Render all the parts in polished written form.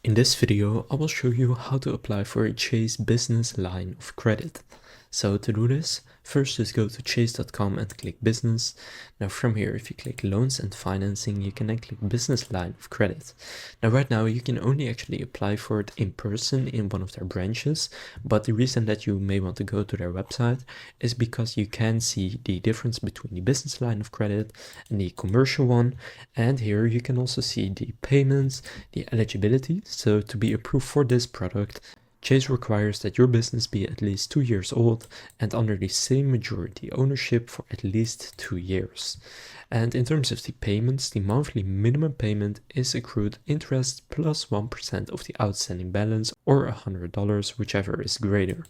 In this video, I will show you how to apply for a Chase business line of credit. So to do this, first just go to chase.com and click business. Now from here, if you click loans and financing, you can then click business line of credit. Now right now you can only actually apply for it in person in one of their branches, but the reason that you may want to go to their website is because you can see the difference between the business line of credit and the commercial one, and here you can also see the payments, the eligibility. So to be approved for this product, Chase requires that your business be at least 2 years old and under the same majority ownership for at least 2 years. And in terms of the payments, the monthly minimum payment is accrued interest plus 1% of the outstanding balance, or $100, whichever is greater.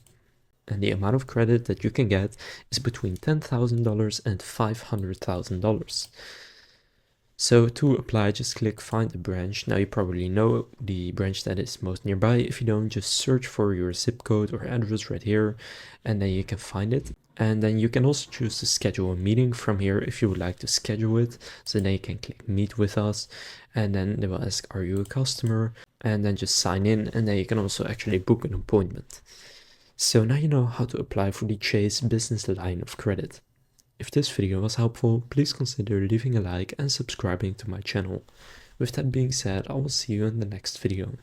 And the amount of credit that you can get is between $10,000 and $500,000. So to apply, just click find a branch. Now you probably know the branch that is most nearby. If you don't, just search for your zip code or address right here, and then you can find it. And then you can also choose to schedule a meeting from here if you would like to schedule it. So then you can click meet with us, and then they will ask, are you a customer? And then just sign in, and then you can also actually book an appointment. So now you know how to apply for the Chase business line of credit. If this video was helpful, please consider leaving a like and subscribing to my channel. With that being said, I will see you in the next video.